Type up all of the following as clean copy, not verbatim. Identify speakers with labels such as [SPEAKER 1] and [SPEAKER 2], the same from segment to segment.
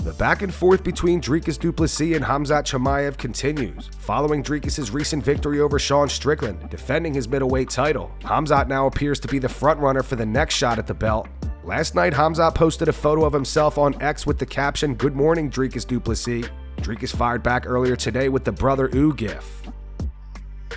[SPEAKER 1] The back and forth between Dricus Du Plessis and Khamzat Chimaev continues, following Dricus' recent victory over Sean Strickland, defending his middleweight title. Khamzat now appears to be the frontrunner for the next shot at the belt. Last night, Khamzat posted a photo of himself on X with the caption, "Good morning, Dricus Du Plessis." Dricus fired back earlier today with the brother ooh gif.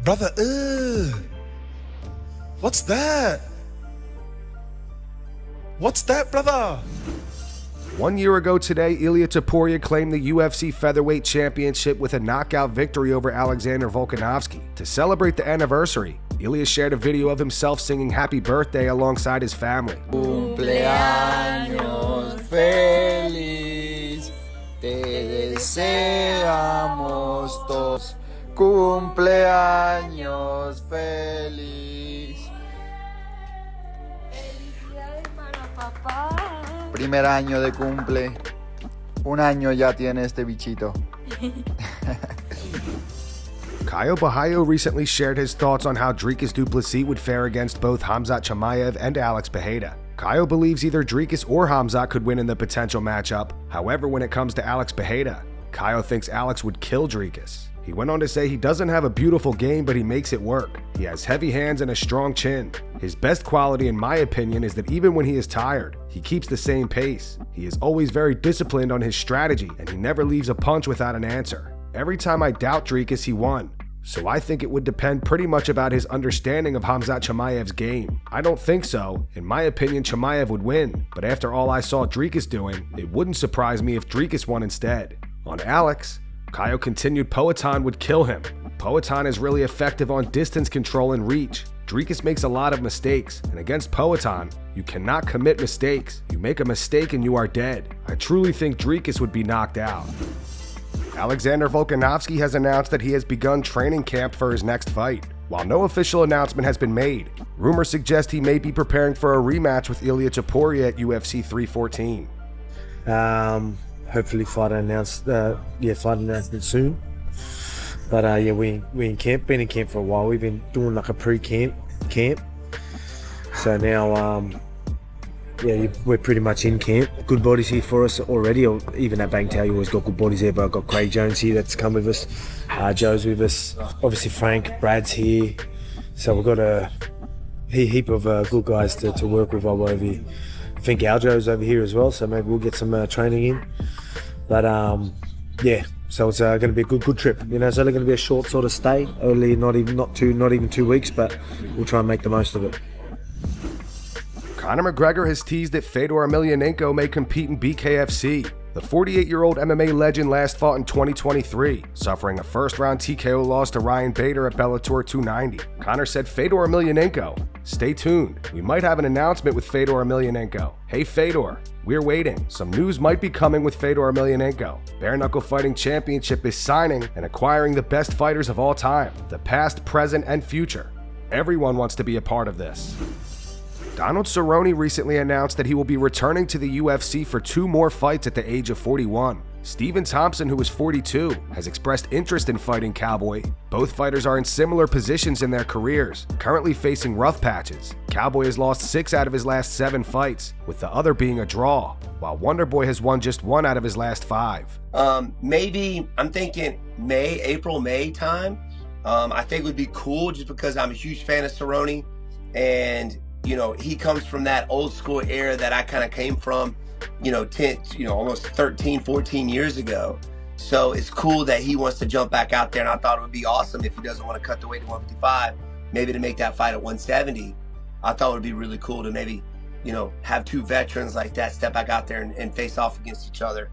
[SPEAKER 2] Brother ooh. What's that? What's that, brother?
[SPEAKER 1] 1 year ago today, Ilia Topuria claimed the UFC featherweight championship with a knockout victory over Alexander Volkanovski. To celebrate the anniversary, Ilia shared a video of himself singing happy birthday alongside his family.
[SPEAKER 3] Cumpleaños feliz, te deseamos todos. Cumpleaños feliz.
[SPEAKER 4] Felicidades para papá.
[SPEAKER 3] Primer año de cumple. Un año ya tiene este bichito.
[SPEAKER 1] Caio Borralho recently shared his thoughts on how Dricus Du Plessis would fare against both Khamzat Chimaev and Alex Pereira. Caio believes either Dricus or Khamzat could win in the potential matchup. However, when it comes to Alex Pereira, Caio thinks Alex would kill Dricus. He went on to say he doesn't have a beautiful game, but he makes it work. He has heavy hands and a strong chin. His best quality, in my opinion, is that even when he is tired, he keeps the same pace. He is always very disciplined on his strategy, and he never leaves a punch without an answer. Every time I doubt Dricus, he won. So I think it would depend pretty much about his understanding of Khamzat Chimaev's game. I don't think so. In my opinion, Chimaev would win, but after all I saw Dricus doing, it wouldn't surprise me if Dricus won instead. On Alex, Caio continued Poatan would kill him. Poatan is really effective on distance control and reach. Dricus makes a lot of mistakes, and against Poatan, you cannot commit mistakes. You make a mistake and you are dead. I truly think Dricus would be knocked out. Alexander Volkanovski has announced that he has begun training camp for his next fight. While no official announcement has been made, rumors suggest he may be preparing for a rematch with Ilia Topuria at UFC 314.
[SPEAKER 5] Hopefully fight announcement soon. But yeah, we in camp, been in camp for a while. We've been doing like a pre-camp. So now, yeah, we're pretty much in camp. Good bodies here for us already. Even at Bangtao, you always got good bodies there. But I've got Craig Jones here that's come with us. Joe's with us. Obviously Frank, Brad's here. So we've got a heap of good guys to work with over here. I think Aljo's over here as well, so maybe we'll get some training in. But yeah, so it's going to be a good trip. You know, it's only going to be a short sort of stay. Only not even 2 weeks, but we'll try and make the most of it.
[SPEAKER 1] Conor McGregor has teased that Fedor Emelianenko may compete in BKFC. The 48-year-old MMA legend last fought in 2023, suffering a first-round TKO loss to Ryan Bader at Bellator 290. Conor said, "Fedor Emelianenko, stay tuned. We might have an announcement with Fedor Emelianenko. Hey Fedor, we're waiting. Some news might be coming with Fedor Emelianenko. Bare Knuckle Fighting Championship is signing and acquiring the best fighters of all time, the past, present, and future. Everyone wants to be a part of this." Donald Cerrone recently announced that he will be returning to the UFC for 2 more fights at the age of 41. Stephen Thompson, who is 42, has expressed interest in fighting Cowboy. Both fighters are in similar positions in their careers, currently facing rough patches. Cowboy has lost 6 out of his last 7 fights, with the other being a draw, while Wonderboy has won just 1 out of his last 5.
[SPEAKER 6] Maybe, I'm thinking April, May time. I think it would be cool just because I'm a huge fan of Cerrone, and you know, he comes from that old school era that I kind of came from, almost 13, 14 years ago. So it's cool that he wants to jump back out there, and I thought it would be awesome if he doesn't want to cut the weight to 155, maybe to make that fight at 170. I thought it would be really cool to maybe, have 2 veterans like that step back out there and face off against each other.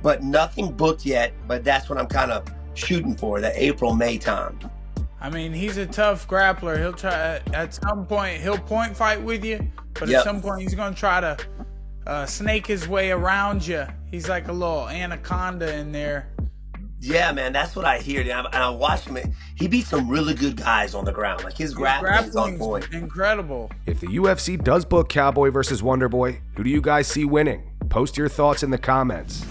[SPEAKER 6] But nothing booked yet, but that's what I'm kind of shooting for, the April, May time.
[SPEAKER 7] I mean, he's a tough grappler. He'll try, at some point, he'll point fight with you, but at some point he's going to try to snake his way around you. He's like a little anaconda in there.
[SPEAKER 6] Yeah, man, that's what I hear. And I watched him. He beat some really good guys on the ground. Like his grappling is on point.
[SPEAKER 7] Incredible.
[SPEAKER 1] If the UFC does book Cowboy versus Wonderboy, who do you guys see winning? Post your thoughts in the comments.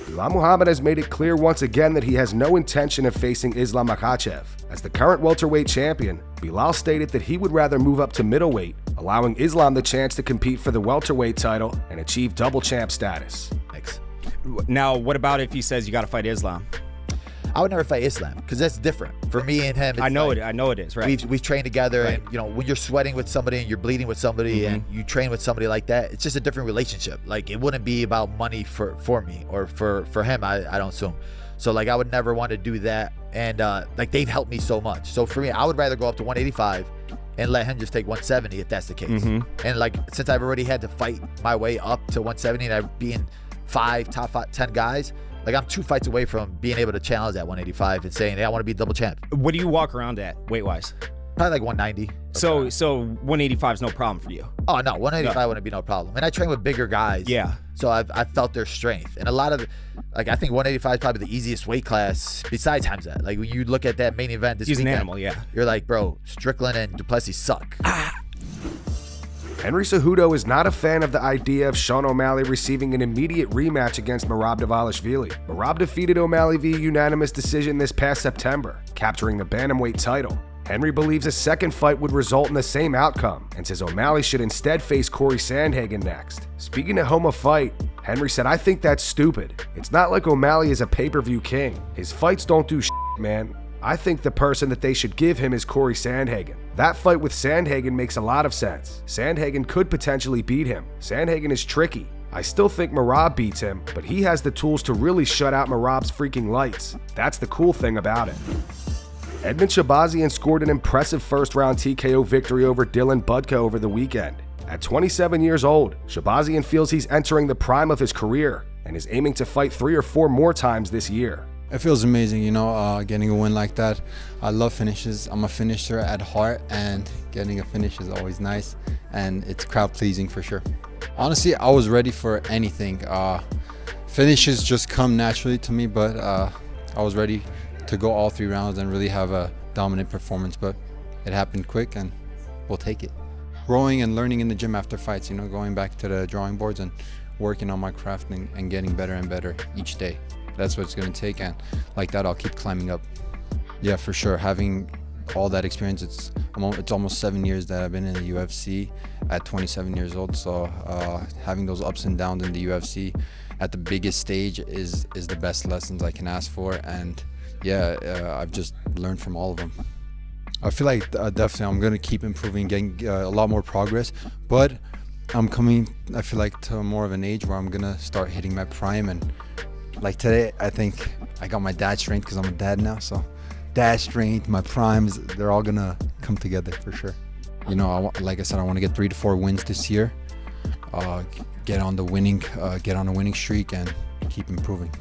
[SPEAKER 1] Belal Muhammad has made it clear once again that he has no intention of facing Islam Makhachev. As the current welterweight champion, Belal stated that he would rather move up to middleweight, allowing Islam the chance to compete for the welterweight title and achieve double champ status.
[SPEAKER 2] Thanks.
[SPEAKER 8] Now, what about if he says you got to fight Islam?
[SPEAKER 3] I would never fight Islam because that's different. For me and him, it's
[SPEAKER 8] I know it is, right?
[SPEAKER 3] We've trained together,
[SPEAKER 8] Right.
[SPEAKER 3] and when you're sweating with somebody and you're bleeding with somebody and you train with somebody like that, it's just a different relationship. Like, it wouldn't be about money for me or for him, I don't assume. So like, I would never want to do that. And like, they've helped me so much. So for me, I would rather go up to 185 and let him just take 170 if that's the case. And like, since I've already had to fight my way up to 170 and I've been top 10 guys, like, I'm 2 fights away from being able to challenge that 185 and saying, hey, I want to be double champ.
[SPEAKER 8] What do you walk around at weight-wise?
[SPEAKER 3] Probably like 190.
[SPEAKER 8] So 185 is no problem for you?
[SPEAKER 3] Oh, no, 185 wouldn't be no problem. And I train with bigger guys.
[SPEAKER 8] Yeah.
[SPEAKER 3] So I've felt their strength. And a lot of, like, I think 185 is probably the easiest weight class besides Khamzat. Like, when you look at that main event this
[SPEAKER 8] He's
[SPEAKER 3] weekend,
[SPEAKER 8] an animal, yeah.
[SPEAKER 3] You're like, bro, Strickland and Du Plessis suck.
[SPEAKER 1] Henry Cejudo is not a fan of the idea of Sean O'Malley receiving an immediate rematch against Merab Dvalishvili. Merab defeated O'Malley via unanimous decision this past September, capturing the bantamweight title. Henry believes a second fight would result in the same outcome and says O'Malley should instead face Corey Sandhagen next. Speaking at home of fight, Henry said, I think that's stupid. It's not like O'Malley is a pay-per-view king. His fights don't do shit, man. I think the person that they should give him is Corey Sandhagen. That fight with Sandhagen makes a lot of sense. Sandhagen could potentially beat him. Sandhagen is tricky. I still think Merab beats him, but he has the tools to really shut out Merab's freaking lights. That's the cool thing about it. Edmen Shahbazyan scored an impressive first-round TKO victory over Dylan Budka over the weekend. At 27 years old, Shahbazyan feels he's entering the prime of his career and is aiming to fight 3 or 4 more times this year.
[SPEAKER 9] It feels amazing, getting a win like that. I love finishes. I'm a finisher at heart, and getting a finish is always nice, and it's crowd pleasing for sure. Honestly, I was ready for anything. Finishes just come naturally to me, but I was ready to go all 3 rounds and really have a dominant performance, but it happened quick and we'll take it. Growing and learning in the gym after fights, going back to the drawing boards and working on my craft and getting better and better each day. That's what it's going to take, and like that, I'll keep climbing up. Yeah, for sure. Having all that experience, it's almost 7 years that I've been in the UFC at 27 years old. So having those ups and downs in the UFC at the biggest stage is the best lessons I can ask for. And yeah, I've just learned from all of them. I feel like definitely I'm going to keep improving, getting a lot more progress, but I'm coming, I feel like, to more of an age where I'm going to start hitting my prime. And like today, I think I got my dad strength because I'm a dad now. So dad strength, my primes, they're all going to come together for sure. Like I said, I want to get 3 to 4 wins this year, get on a winning streak and keep improving.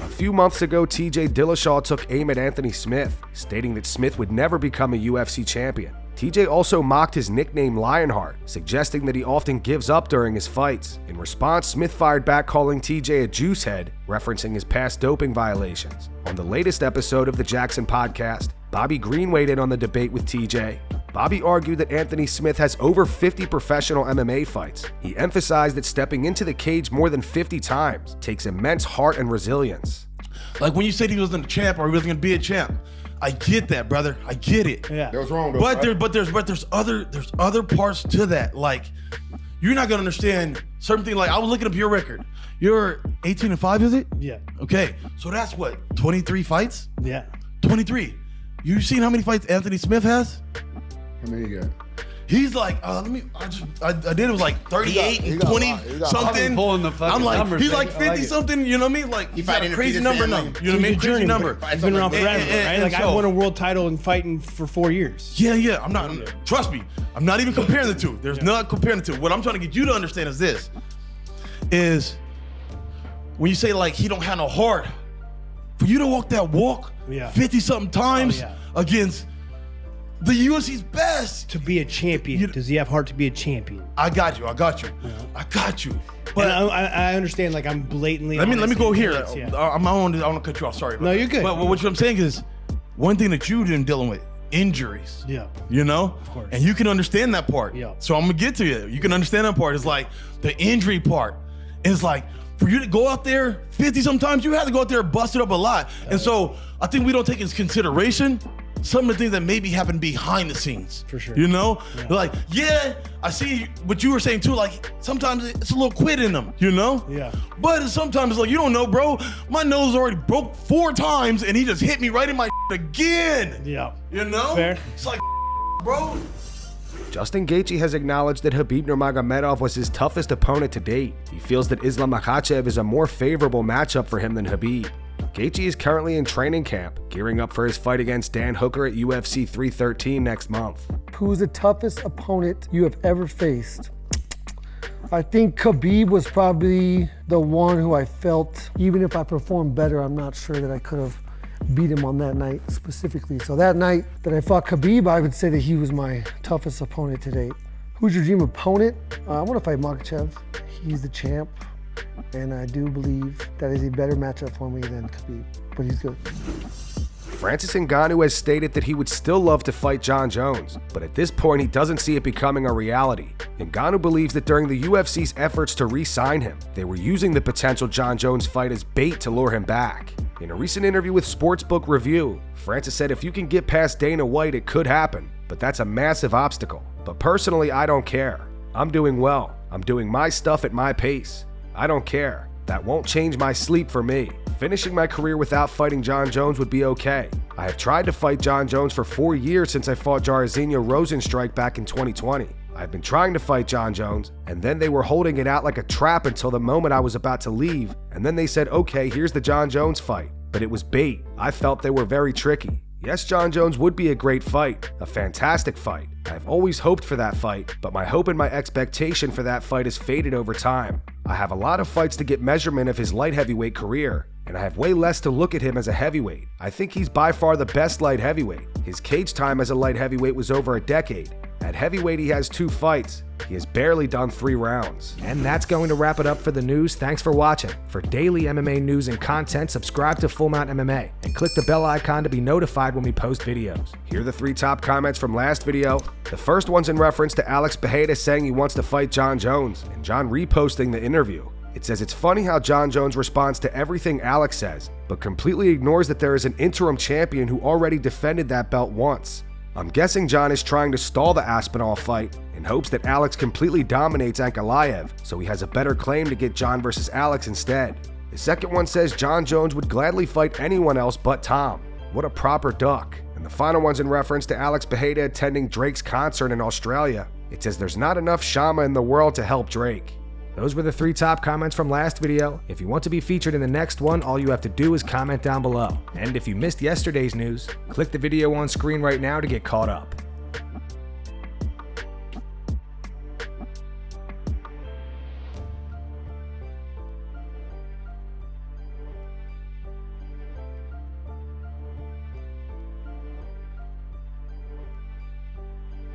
[SPEAKER 1] A few months ago, TJ Dillashaw took aim at Anthony Smith, stating that Smith would never become a UFC champion. TJ also mocked his nickname Lionheart, suggesting that he often gives up during his fights. In response, Smith fired back, calling TJ a juicehead, referencing his past doping violations. On the latest episode of the Jackson podcast, Bobby Green weighed in on the debate with TJ. Bobby argued that Anthony Smith has over 50 professional MMA fights. He emphasized that stepping into the cage more than 50 times takes immense heart and resilience.
[SPEAKER 2] Like, when you said he wasn't a champ or he wasn't gonna be a champ, I get that, brother. I get it.
[SPEAKER 10] Yeah. That was wrong, though.
[SPEAKER 2] But there's other parts to that. Like, you're not gonna understand certain things. Like, I was looking up your record. You're 18-5, is it?
[SPEAKER 10] Yeah.
[SPEAKER 2] Okay, so that's what, 23 fights?
[SPEAKER 10] Yeah.
[SPEAKER 2] 23. You seen how many fights Anthony Smith has?
[SPEAKER 10] How many you got?
[SPEAKER 2] He's like, I did it was like 38 and 20 something. I'm like,
[SPEAKER 10] numbers,
[SPEAKER 2] he's like 50 something, you know what I mean? Like, he's got a crazy number now. You know what I mean? Crazy number.
[SPEAKER 10] He's been around forever, right? Like, I won a world title and fighting for 4 years.
[SPEAKER 2] Yeah, I'm not, trust me, I'm not even comparing the two. There's not comparing the two. What I'm trying to get you to understand is this, is when you say like he don't have no heart, for you to walk that walk 50 something times against the UFC's best.
[SPEAKER 10] To be a champion. Does he have heart to be a champion?
[SPEAKER 2] I got you.
[SPEAKER 10] But I understand, like, I'm blatantly
[SPEAKER 2] Let me go here. I want to cut you off. Sorry.
[SPEAKER 10] No, you're good.
[SPEAKER 2] But what I'm saying is, one thing that you've been dealing with, injuries.
[SPEAKER 10] Yeah.
[SPEAKER 2] Of course. And you can understand that part.
[SPEAKER 10] Yeah.
[SPEAKER 2] So I'm gonna get to you. You can understand that part. It's like the injury part. It's like, for you to go out there 50 sometimes, you have to go out there and bust it up a lot. And so I think we don't take into consideration some of the things that maybe happen behind the scenes.
[SPEAKER 10] For sure.
[SPEAKER 2] You know? Like, yeah, I see what you were saying too. Like, sometimes it's a little quit in them, you know?
[SPEAKER 10] Yeah.
[SPEAKER 2] But sometimes it's like, you don't know, bro. My nose already broke 4 times and he just hit me right in my again.
[SPEAKER 10] Yeah.
[SPEAKER 2] You know?
[SPEAKER 10] Fair.
[SPEAKER 2] It's like, bro.
[SPEAKER 1] Justin Gaethje has acknowledged that Khabib Nurmagomedov was his toughest opponent to date. He feels that Islam Makhachev is a more favorable matchup for him than Khabib. Gaethje is currently in training camp, gearing up for his fight against Dan Hooker at UFC 313 next month.
[SPEAKER 11] Who's the toughest opponent you have ever faced? I think Khabib was probably the one who I felt, even if I performed better, I'm not sure that I could have beat him on that night specifically. So that night that I fought Khabib, I would say that he was my toughest opponent to date. Who's your dream opponent? I want to fight Makhachev. He's the champ, and I do believe that is a better matchup for me than Khabib, but he's good.
[SPEAKER 1] Francis Ngannou has stated that he would still love to fight Jon Jones, but at this point he doesn't see it becoming a reality. Ngannou believes that during the UFC's efforts to re-sign him, they were using the potential Jon Jones fight as bait to lure him back. In a recent interview with Sportsbook Review, Francis said if you can get past Dana White, it could happen, but that's a massive obstacle. But personally, I don't care. I'm doing well. I'm doing my stuff at my pace. I don't care. That won't change my sleep for me. Finishing my career without fighting Jon Jones would be okay. I have tried to fight Jon Jones for 4 years since I fought Jairzinho Rozenstruik back in 2020. I've been trying to fight Jon Jones, and then they were holding it out like a trap until the moment I was about to leave, and then they said, okay, here's the Jon Jones fight. But it was bait. I felt they were very tricky. Yes, Jon Jones would be a great fight, a fantastic fight. I've always hoped for that fight, but my hope and my expectation for that fight has faded over time. I have a lot of fights to get measurement of his light heavyweight career, and I have way less to look at him as a heavyweight. I think he's by far the best light heavyweight. His cage time as a light heavyweight was over a decade. At heavyweight, he has 2 fights. He has barely done 3 rounds.
[SPEAKER 12] And that's going to wrap it up for the news. Thanks for watching. For daily MMA news and content, subscribe to Full Mount MMA and click the bell icon to be notified when we post videos.
[SPEAKER 1] Here are the 3 top comments from last video. The first one's in reference to Alex Pereira saying he wants to fight Jon Jones, and Jon reposting the interview. It says it's funny how Jon Jones responds to everything Alex says, but completely ignores that there is an interim champion who already defended that belt once. I'm guessing Jon is trying to stall the Aspinall fight in hopes that Alex completely dominates Ankalaev, so he has a better claim to get Jon versus Alex instead. The second one says Jon Jones would gladly fight anyone else but Tom. What a proper duck. And the final one's in reference to Alex Pereira attending Drake's concert in Australia. It says there's not enough Shama in the world to help Drake.
[SPEAKER 12] Those were the 3 top comments from last video. If you want to be featured in the next one, all you have to do is comment down below. And if you missed yesterday's news, click the video on screen right now to get caught up.